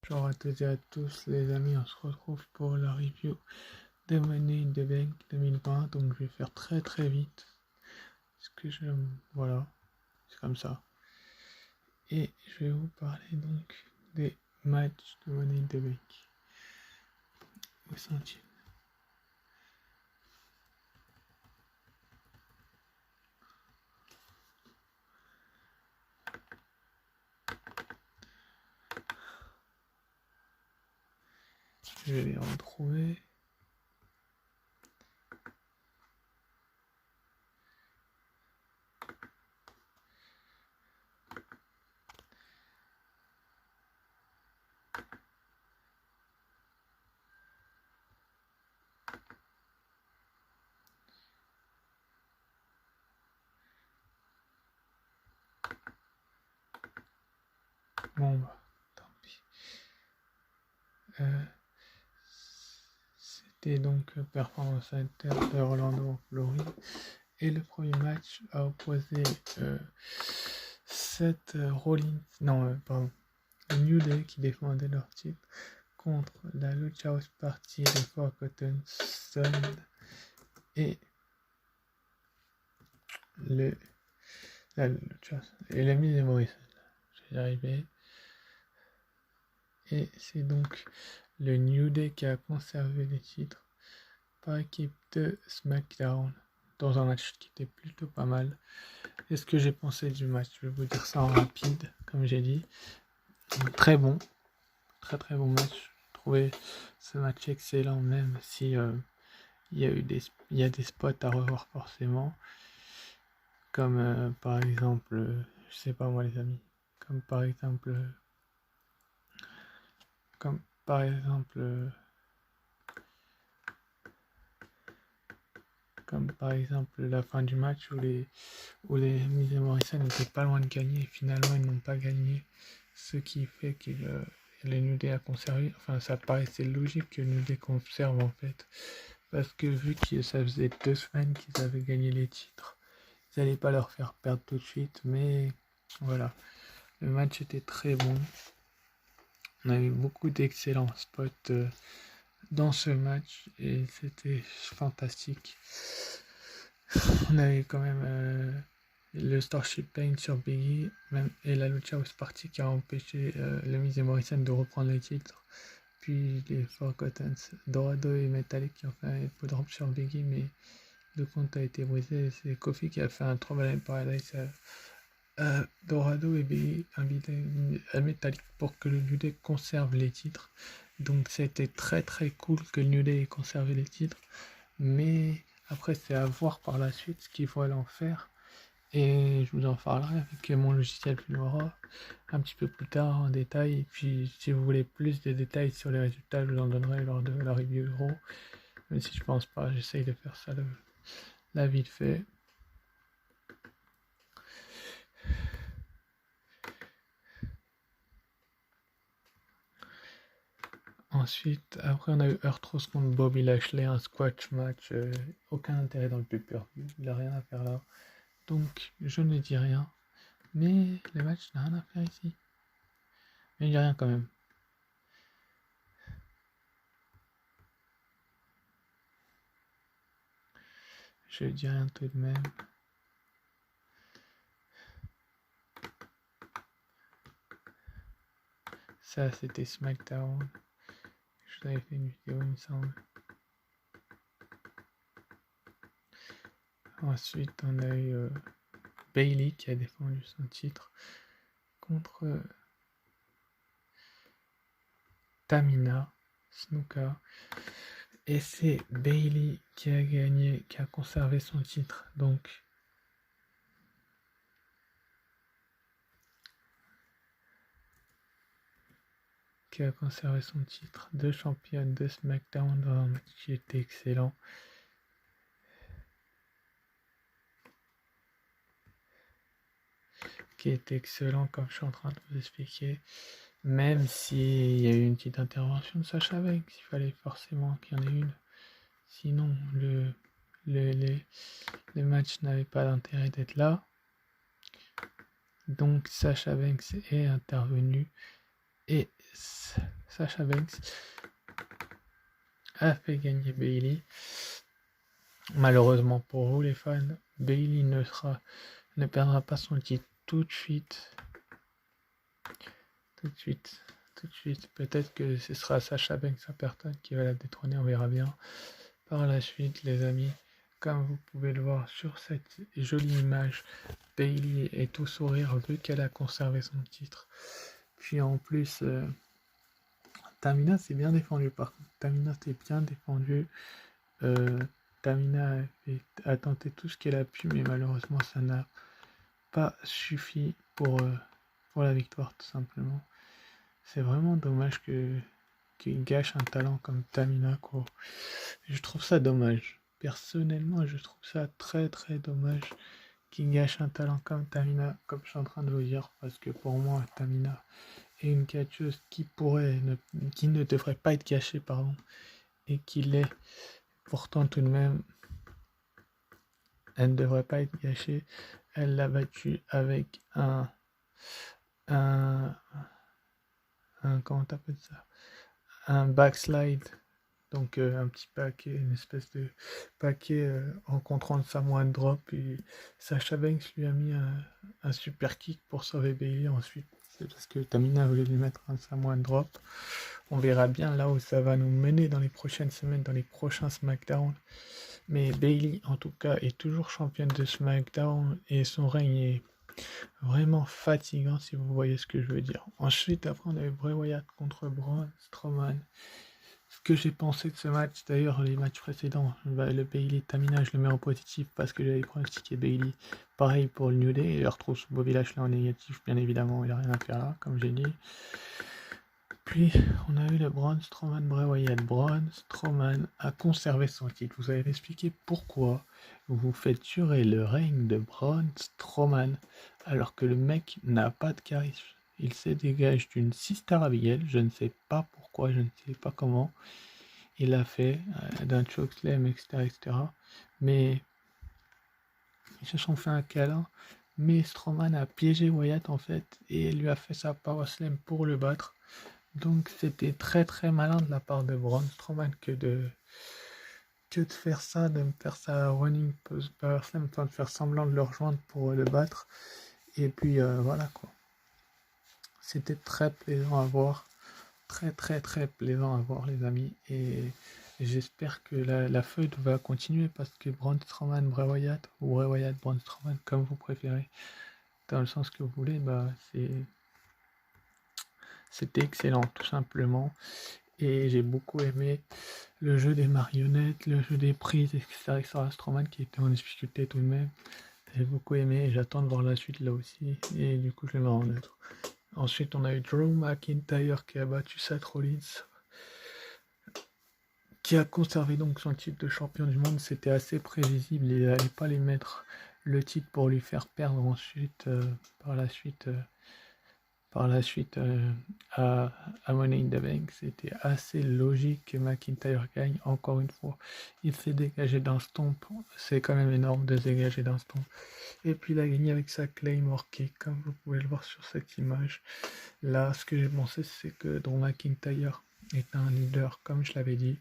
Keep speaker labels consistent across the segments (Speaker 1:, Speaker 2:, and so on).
Speaker 1: Bonjour à toutes et à tous les amis, on se retrouve pour la review de Money in the Bank 2020, donc je vais faire très vite, parce que voilà, c'est comme ça. Et je vais vous parler donc des matchs de Money in the Bank. Où sont-ils? Je vais les retrouver. Bon bah, tant pis. C'était donc Performance Inter de Orlando en Floride. Et le premier match a opposé Seth Rollins, le New Day qui défendait leur titre contre la Lucha House Party, les Forgotten Sons et la Miz et Morrison. J'y arrivé. Et c'est donc le New Day qui a conservé les titres par équipe de SmackDown dans un match qui était plutôt pas mal. Et ce que j'ai pensé du match, je vais vous dire ça en rapide, comme j'ai dit. Très bon, très bon match. J'ai trouvé ce match excellent, même si il y a des spots à revoir forcément, comme par exemple, je sais pas moi les amis, comme par exemple la fin du match où les Miz et Morrison n'étaient pas loin de gagner et finalement ils n'ont pas gagné, ce qui fait que les New Day a conservé. Enfin, ça paraissait logique que New Day conserve en fait, parce que vu que ça faisait 2 semaines qu'ils avaient gagné les titres, ils n'allaient pas leur faire perdre tout de suite. Mais voilà, le match était très bon. On a eu beaucoup d'excellents spots dans ce match et c'était fantastique. On avait quand même le Starship Pain sur Biggie et la Lucha House Party qui a empêché le Miz et Morrison de reprendre les titres. Puis les Forgotten Dorado et Metallic qui ont fait un peu drop sur Biggie, mais le compte a été brisé. C'est Kofi qui a fait un Trouble in Paradise à Dorado et Biggie invité à Metallic pour que le New Day conserve les titres. Donc c'était très cool que le New Day ait conservé les titres, mais après c'est à voir par la suite ce qu'il faut aller en faire, et je vous en parlerai avec mon logiciel Filmora un petit peu plus tard en détail. Et puis si vous voulez plus de détails sur les résultats, je vous en donnerai lors de la review Euro, même si je pense pas, j'essaye de faire ça la vite fait. Ensuite, après on a eu Earthros contre Bobby Lashley, un squash match, aucun intérêt dans le pay-per-view, il n'a rien à faire là. Donc je ne dis rien, mais le match n'a rien à faire ici. Mais il n'y a rien quand même. Je dis rien tout de même. Ça c'était SmackDown. Je vous avais fait une vidéo il me semble. Ensuite on a eu Bayley qui a défendu son titre contre Tamina Snuka. Et c'est Bayley qui a gagné, qui a conservé son titre. Donc qui a conservé son titre de championne de SmackDown dans un match qui était excellent. Qui était excellent, comme je suis en train de vous expliquer. Même s'il y a eu une petite intervention de Sasha Banks, il fallait forcément qu'il y en ait une. Sinon, le match n'avait pas d'intérêt d'être là. Donc Sasha Banks est intervenu et Sasha Banks a fait gagner Bayley. Malheureusement pour vous les fans, Bayley ne perdra pas son titre tout de suite. Peut-être que ce sera Sasha Banks à personne qui va la détrôner, on verra bien. Par la suite, les amis, comme vous pouvez le voir sur cette jolie image, Bayley est tout sourire vu qu'elle a conservé son titre. Puis en plus, Tamina s'est bien défendue. Par contre, Tamina s'est bien défendue. Tamina a tenté tout ce qu'elle a pu, mais malheureusement, ça n'a pas suffi pour la victoire, tout simplement. C'est vraiment dommage qu'il gâche un talent comme Tamina, quoi. Je trouve ça dommage. Personnellement, je trouve ça très très dommage qu'il gâche un talent comme Tamina, comme je suis en train de vous dire, parce que pour moi, Tamina est une catcheuse qui ne devrait pas être gâchée, pardon, et qui l'est. Pourtant, tout de même, elle ne devrait pas être gâchée. Elle l'a battue avec comment t'appelles ça? Un backslide. Donc un petit paquet, une espèce de paquet en contrant le Samoan drop. Et Sasha Banks lui a mis un super kick pour sauver Bayley ensuite. C'est parce que Tamina voulait lui mettre un Samoan drop. On verra bien là où ça va nous mener dans les prochaines semaines, dans les prochains SmackDown. Mais Bayley, en tout cas, est toujours championne de SmackDown et son règne est vraiment fatigant, si vous voyez ce que je veux dire. Ensuite, après, on a eu Bray Wyatt contre Braun Strowman. Ce que j'ai pensé de ce match, d'ailleurs, les matchs précédents, le Bayley Tamina, je le mets en positif parce que j'avais pronostiqué Bayley. Pareil pour le New Day, et je retrouve ce Bobby Lashley en négatif, bien évidemment, il n'a rien à faire là, comme j'ai dit. Puis, on a eu le Braun Strowman Bray Wyatt. Braun Strowman a conservé son titre. Vous allez m'expliquer pourquoi vous faites durer le règne de Braun Strowman alors que le mec n'a pas de charisme. Il se dégage d'une Sister Abigail, je ne sais pas pourquoi, je ne sais pas comment. Il l'a fait, d'un chokeslam, etc. Mais ils se sont fait un câlin. Mais Strowman a piégé Wyatt en fait et lui a fait sa power slam pour le battre. Donc c'était très très malin de la part de Braun Strowman que de faire ça, de me faire sa running power slam, de faire semblant de le rejoindre pour le battre. Et puis voilà quoi. C'était très plaisant à voir. Très très très plaisant à voir les amis. Et j'espère que la feud va continuer parce que Braun Strowman, Bray Wyatt, ou Bray Wyatt, Braun Strowman, comme vous préférez, dans le sens que vous voulez, c'était excellent tout simplement. Et j'ai beaucoup aimé le jeu des marionnettes, le jeu des prises, etc. Strowman qui était en difficulté tout de même. J'ai beaucoup aimé et j'attends de voir la suite là aussi. Et du coup, je vais m'en neutre. Ensuite, on a eu Drew McIntyre qui a battu Seth Rollins, qui a conservé donc son titre de champion du monde. C'était assez prévisible. Il n'allait pas lui mettre le titre pour lui faire perdre ensuite, par la suite à Money in the Bank. C'était assez logique que McIntyre gagne encore une fois. Il s'est dégagé d'un stomp, c'est quand même énorme de se dégager d'un stomp. Et puis il a gagné avec sa Claymore Kick, comme vous pouvez le voir sur cette image. Là, ce que j'ai pensé, c'est que Drew McIntyre est un leader, comme je l'avais dit.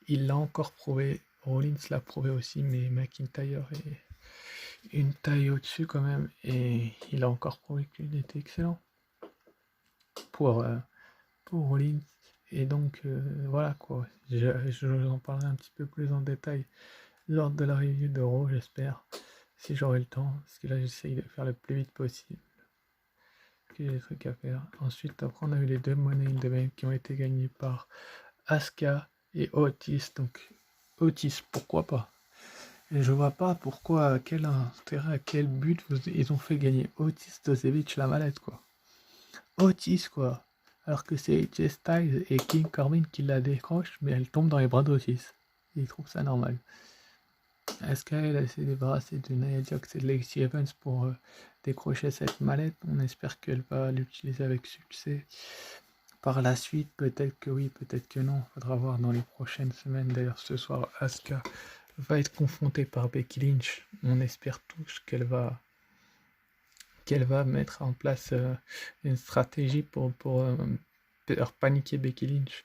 Speaker 1: Il l'a encore prouvé, Rollins l'a prouvé aussi, mais McIntyre est une taille au-dessus quand même, et il a encore prouvé qu'il était excellent pour Rollins. Et donc voilà quoi, je vous en parlerai un petit peu plus en détail lors de la review de Raw, j'espère, si j'aurai le temps, parce que là j'essaye de faire le plus vite possible, que j'ai des trucs à faire. Ensuite, après on a eu les deux Money in the Bank qui ont été gagnés par Asuka et Otis. Donc Otis, pourquoi pas? Et je vois pas pourquoi, à quel intérêt, à quel but ils ont fait gagner Otis Dozevich la mallette quoi. Otis quoi. Alors que c'est AJ Styles et King Corbin qui la décrochent, mais elle tombe dans les bras d'Otis. Ils trouvent ça normal. Asuka, elle s'est débarrassée de Nia Jax et de Lacey Evans pour décrocher cette mallette. On espère qu'elle va l'utiliser avec succès. Par la suite, peut-être que oui, peut-être que non. Faudra voir dans les prochaines semaines. D'ailleurs, ce soir, Asuka va être confrontée par Becky Lynch. On espère tous qu'elle va mettre en place une stratégie pour faire paniquer Becky Lynch.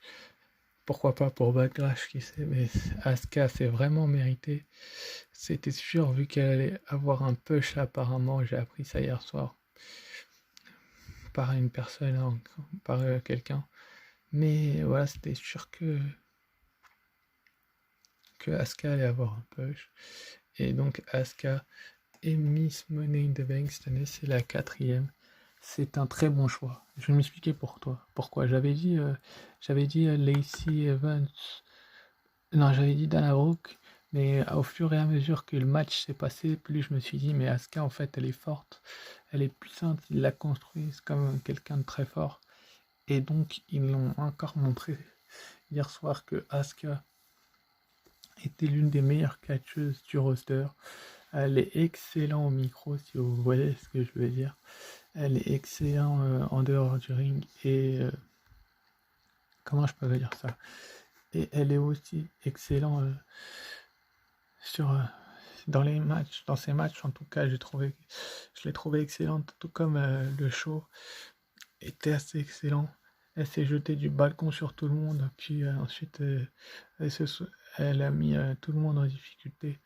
Speaker 1: Pourquoi pas pour Backlash, qui sait, mais Asuka c'est vraiment mérité. C'était sûr, vu qu'elle allait avoir un push apparemment, j'ai appris ça hier soir, par une personne, par quelqu'un. Mais voilà, c'était sûr que Asuka allait avoir un push. Et donc Asuka et Miss Money in the Bank cette année, c'est la 4e. C'est un très bon choix. Je vais m'expliquer pourquoi. J'avais dit Lacey Evans. Non, j'avais dit Dana Brooke. Mais au fur et à mesure que le match s'est passé, plus je me suis dit, mais Asuka, en fait, elle est forte. Elle est puissante. Ils la construisent comme quelqu'un de très fort. Et donc, ils l'ont encore montré hier soir que Asuka était l'une des meilleures catcheuses du roster. Elle est excellente au micro, si vous voyez ce que je veux dire. Elle est excellente en dehors du ring. Et comment je peux dire ça? Et elle est aussi excellente dans les matchs, dans ses matchs en tout cas, je l'ai trouvé excellente, tout comme le show était assez excellent. Elle s'est jetée du balcon sur tout le monde, puis ensuite elle a mis tout le monde en difficulté.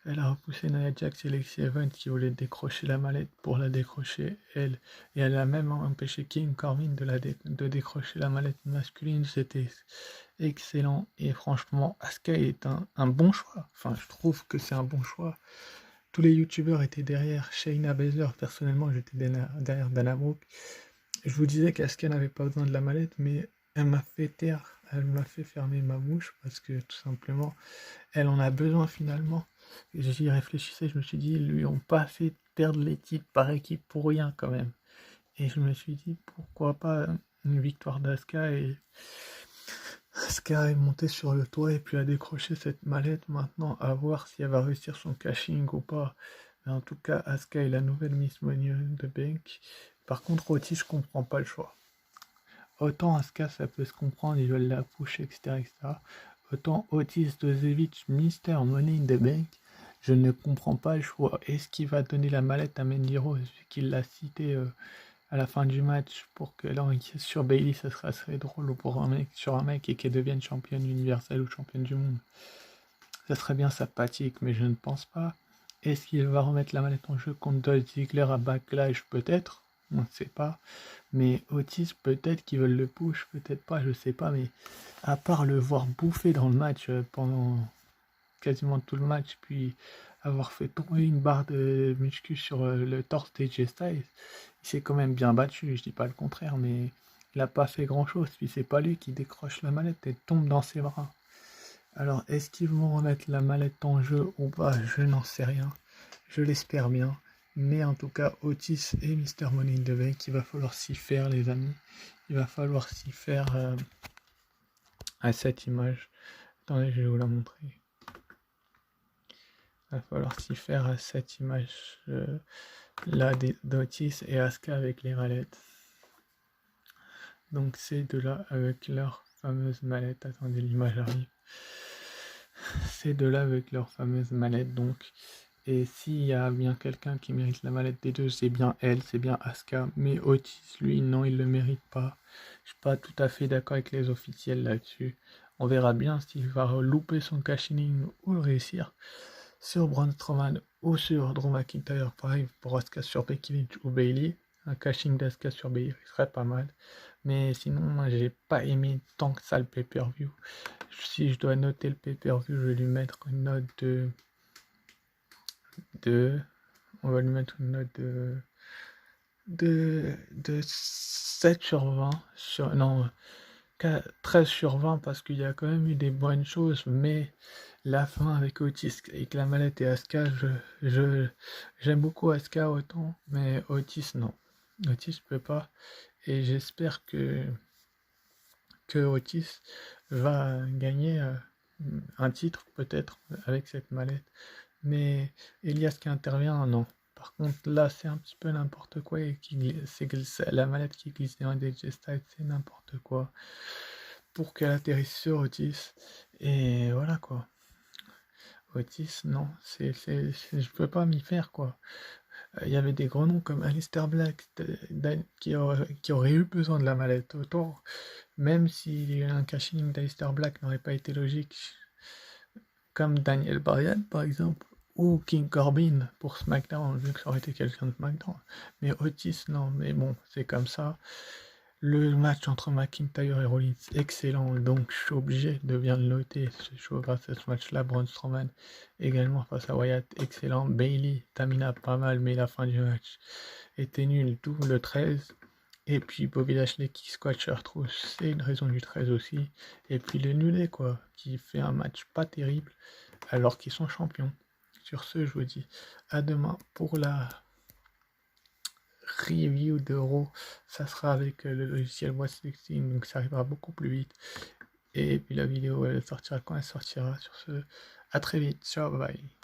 Speaker 1: Elle a repoussé Nia Jax et Lacey Evans qui voulaient décrocher la mallette pour la décrocher elle. Et elle a même empêché King Corbin de décrocher la mallette masculine. C'était excellent. Et franchement, Asuka est un bon choix. Enfin, je trouve que c'est un bon choix. Tous les youtubeurs étaient derrière. Shayna Baszler, personnellement, j'étais derrière Dana Brooke. Je vous disais qu'Asuka n'avait pas besoin de la mallette, mais elle m'a fait taire. Elle m'a fait fermer ma bouche parce que tout simplement, elle en a besoin finalement. Et j'y réfléchissais, je me suis dit, ils lui ont pas fait perdre les titres par équipe pour rien quand même. Et je me suis dit, pourquoi pas une victoire d'Asuka, et Asuka est montée sur le toit et puis a décroché cette mallette. Maintenant, à voir si elle va réussir son cashing ou pas. Mais en tout cas, Asuka est la nouvelle Miss Money de Bank. Par contre, Otis, je comprends pas le choix. Autant Asuka, ça peut se comprendre, ils veulent la push, etc. Autant Otis Dozevich, Mister Money in the Bank, je ne comprends pas le choix. Est-ce qu'il va donner la mallette à Mandy Rose, vu qu'il l'a cité à la fin du match, pour que là, sur Bayley, ça serait assez drôle, ou pour sur un mec et qu'elle devienne championne universelle ou championne du monde. Ça serait bien sympathique, mais je ne pense pas. Est-ce qu'il va remettre la mallette en jeu contre Dolph Ziggler à Backlash? Peut-être, on ne sait pas. Mais Otis, peut-être qu'ils veulent le push, peut-être pas, je sais pas. Mais à part le voir bouffer dans le match pendant quasiment tout le match, puis avoir fait tomber une barre de muscu sur le torse d'AJ Styles, il s'est quand même bien battu, je dis pas le contraire, mais il n'a pas fait grand chose. Puis c'est pas lui qui décroche la mallette, elle tombe dans ses bras. Alors, est-ce qu'ils vont remettre la mallette en jeu ou pas? Je n'en sais rien. Je l'espère bien. Mais en tout cas, Otis et Mister Money in the Bank, il va falloir s'y faire, les amis. Il va falloir s'y faire à cette image. Attendez, je vais vous la montrer. Il va falloir s'y faire à cette image là d'Otis et Asuka avec les mallettes. Donc, ces deux-là avec leur fameuse mallette. Attendez, l'image arrive. Ces deux-là avec leur fameuse mallette, donc. Et s'il y a bien quelqu'un qui mérite la mallette des deux, c'est bien elle, c'est bien Asuka. Mais Otis, lui, non, il le mérite pas. Je suis pas tout à fait d'accord avec les officiels là-dessus. On verra bien s'il va louper son cashing ou le réussir sur Braun Strowman ou sur Drew McIntyre. Pareil pour Asuka sur Becky Lynch ou Bayley. Un cashing d'Asuka sur Bayley serait pas mal. Mais sinon, moi, j'ai pas aimé tant que ça le pay-per-view. Si je dois noter le pay-per-view, je vais lui mettre une note on va lui mettre une note de 7 sur 20. Non, 13 sur 20 parce qu'il y a quand même eu des bonnes choses, mais la fin avec Otis et que la mallette et Asuka, j'aime beaucoup Asuka autant, mais Otis non. Otis je peux pas, et j'espère que Otis va gagner un titre peut-être avec cette mallette. Mais Elias qui intervient, non. Par contre, là, c'est un petit peu n'importe quoi. Et c'est la mallette qui glisse dans des Styles, c'est n'importe quoi. Pour qu'elle atterrisse sur Otis. Et voilà quoi. Otis, non. Je peux pas m'y faire quoi. Il y avait des gros noms comme Alistair Black qui auraient eu besoin de la mallette. Autant, même si un cashing d'Alistair Black n'aurait pas été logique, comme Daniel Bryan par exemple, ou King Corbin pour SmackDown, vu que ça aurait été quelqu'un de SmackDown. Mais Otis, non, mais bon, c'est comme ça. Le match entre McIntyre et Rollins, excellent, donc je suis obligé de bien le noter. Je trouve grâce à ce match-là, Braun Strowman également face à Wyatt, excellent. Bayley, Tamina, pas mal, mais la fin du match était nulle, tout le 13. Et puis Bobby Lashley qui squash Trousse, c'est une raison du 13 aussi. Et puis le Nullet, quoi, qui fait un match pas terrible alors qu'ils sont champions. Sur ce, je vous dis à demain pour la review de Raw. Ça sera avec le logiciel What's 16, donc ça arrivera beaucoup plus vite. Et puis la vidéo, elle sortira quand elle sortira. Sur ce, à très vite. Ciao, bye bye.